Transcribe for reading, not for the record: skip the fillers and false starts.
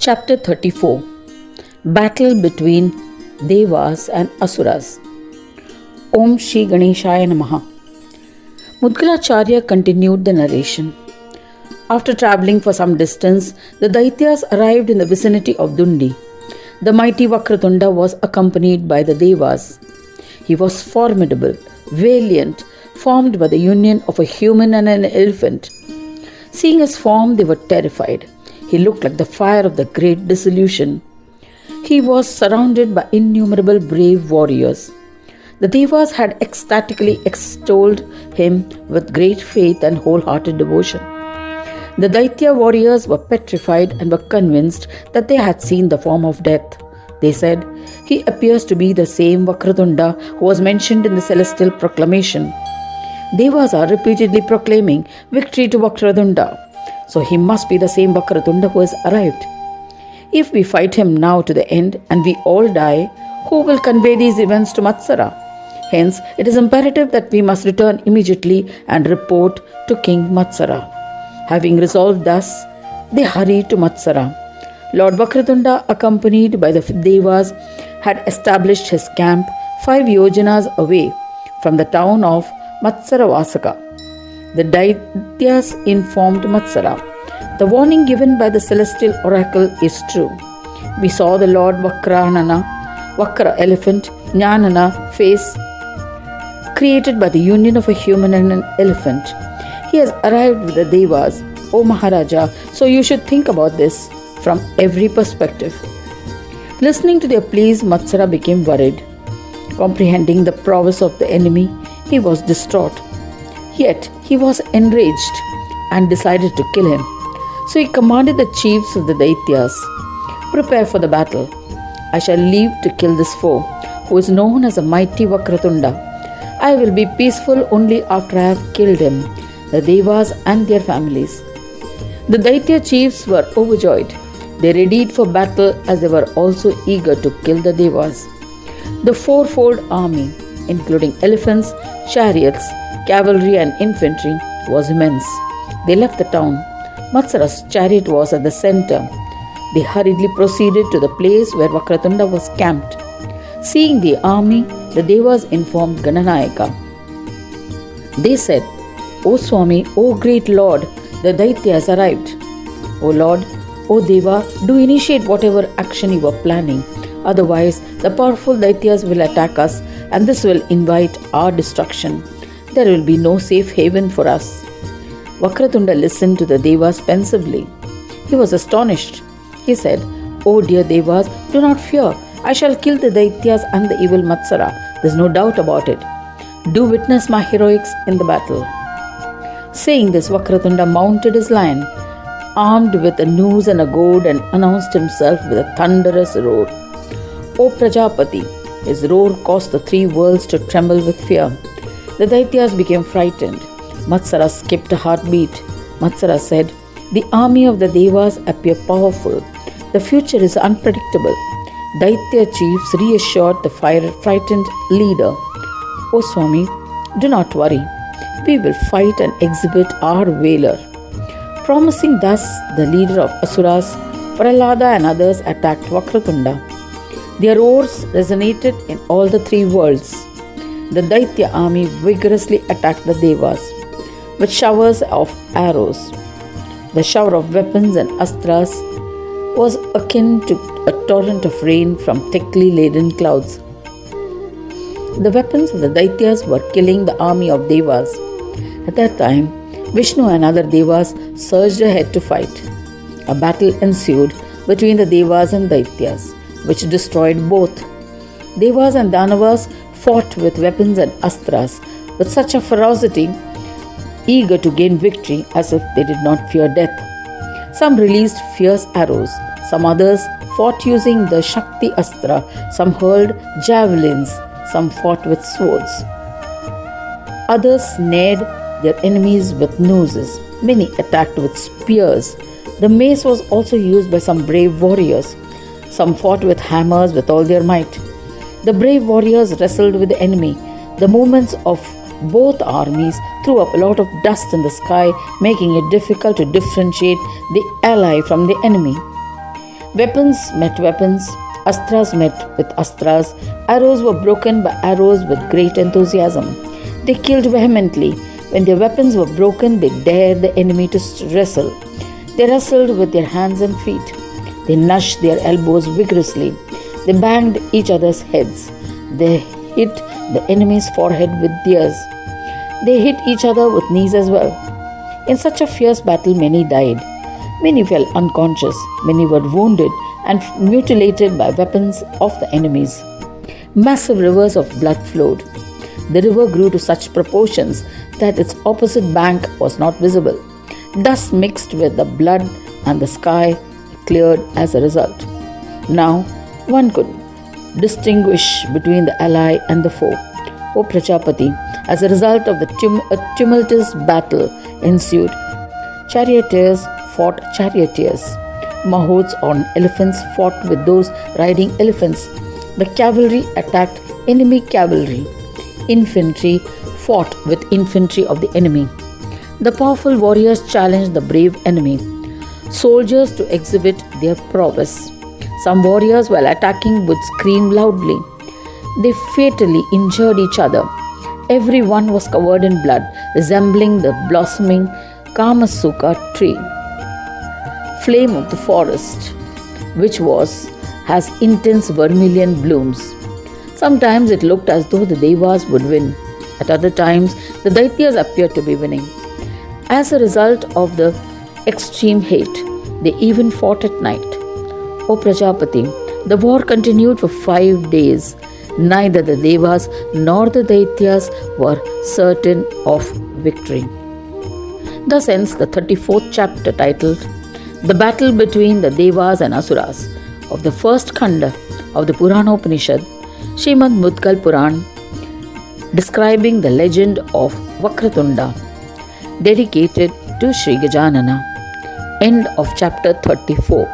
Chapter 34. Battle between Devas and Asuras. Om Shri Ganeshaya Namaha. MudgalAcharya continued the narration. After travelling for some distance, the Daityas arrived in the vicinity of Dundi. The mighty Vakratunda was accompanied by the Devas. He was formidable, valiant, formed by the union of a human and an elephant. Seeing his form, they were terrified. He looked like the fire of the great dissolution. He was surrounded by innumerable brave warriors. The Devas had ecstatically extolled him with great faith and wholehearted devotion. The Daitya warriors were petrified and were convinced that they had seen the form of death. They said, "He appears to be the same Vakratunda who was mentioned in the celestial proclamation." Devas are repeatedly proclaiming victory to Vakratunda. So he must be the same Vakratunda who has arrived. If we fight him now to the end and we all die, who will convey these events to Matsara? Hence, it is imperative that we must return immediately and report to King Matsara. Having resolved thus, they hurried to Matsara. Lord Vakratunda, accompanied by the Devas, had established his camp 5 yojanas away from the town of Matsaravasaka. The Daityas informed Matsara. The warning given by the celestial oracle is true. We saw the Lord Vakra elephant, Jnanana face, created by the union of a human and an elephant. He has arrived with the Devas, O Maharaja, so you should think about this from every perspective. Listening to their pleas, Matsara became worried. Comprehending the prowess of the enemy, he was distraught. Yet he was enraged and decided to kill him. So he commanded the chiefs of the Daityas, "Prepare for the battle. I shall leave to kill this foe, who is known as a mighty Vakratunda. I will be peaceful only after I have killed him, the Devas and their families." The Daitya chiefs were overjoyed. They readied for battle as they were also eager to kill the Devas. The fourfold army, including elephants, chariots, cavalry and infantry, was immense. They left the town. Matsara's chariot was at the center. They hurriedly proceeded to the place where Vakratunda was camped. Seeing the army, the Devas informed Gananayaka. They said, "O Swami, O great Lord, the Daitya has arrived." "O Lord, O Deva, do initiate whatever action you are planning. Otherwise, the powerful Daityas will attack us and this will invite our destruction. There will be no safe haven for us." Vakratunda listened to the Devas pensively. He was astonished. He said, "O dear Devas, do not fear. I shall kill the Daityas and the evil Matsara. There is no doubt about it. Do witness my heroics in the battle." Saying this, Vakratunda mounted his lion, armed with a noose and a goad, and announced himself with a thunderous roar. "O Prajapati!" His roar caused the 3 worlds to tremble with fear. The Daityas became frightened. Matsara skipped a heartbeat. Matsara said, "The army of the Devas appear powerful. The future is unpredictable." Daitya chiefs reassured the frightened leader. "O Swami, do not worry. We will fight and exhibit our valor." Promising thus, the leader of Asuras, Prahlada and others attacked Vakratunda. Their roars resonated in all the 3 worlds. The Daitya army vigorously attacked the Devas with showers of arrows. The shower of weapons and astras was akin to a torrent of rain from thickly laden clouds. The weapons of the Daityas were killing the army of Devas. At that time, Vishnu and other Devas surged ahead to fight. A battle ensued between the Devas and Daityas, which destroyed both. Devas and Danavas fought with weapons and astras with such a ferocity, eager to gain victory as if they did not fear death. Some released fierce arrows, some others fought using the Shakti Astra, some hurled javelins, some fought with swords. Others snared their enemies with nooses, many attacked with spears. The mace was also used by some brave warriors. Some fought with hammers with all their might. The brave warriors wrestled with the enemy. The movements of both armies threw up a lot of dust in the sky, making it difficult to differentiate the ally from the enemy. Weapons met weapons, astras met with astras, arrows were broken by arrows with great enthusiasm. They killed vehemently. When their weapons were broken, they dared the enemy to wrestle. They wrestled with their hands and feet. They gnashed their elbows vigorously. They banged each other's heads. They hit the enemy's forehead with theirs. They hit each other with knees as well. In such a fierce battle, many died. Many fell unconscious. Many were wounded and mutilated by weapons of the enemies. Massive rivers of blood flowed. The river grew to such proportions that its opposite bank was not visible. Dust mixed with the blood and the sky cleared as a result. Now one could distinguish between the ally and the foe. O Prajapati, as a result of the tumultuous battle ensued. Charioteers fought charioteers. Mahots on elephants fought with those riding elephants. The cavalry attacked enemy cavalry. Infantry fought with infantry of the enemy. The powerful warriors challenged the brave enemy. Soldiers to exhibit their prowess. Some warriors, while attacking, would scream loudly. They fatally injured each other. Every one was covered in blood, resembling the blossoming Kamasuka tree, flame of the forest, which has intense vermilion blooms. Sometimes it looked as though the Devas would win. At other times, the Daityas appeared to be winning. As a result of the extreme hate, they even fought at night. O Prajapati, the war continued for 5 days. Neither the Devas nor the Daityas were certain of victory. Thus ends the 34th chapter titled The Battle Between the Devas and Asuras of the first Khanda of the Purana Upanishad, Srimad MudgalPuran, describing the legend of Vakratunda, dedicated to Sri Gajanana. End of chapter 34.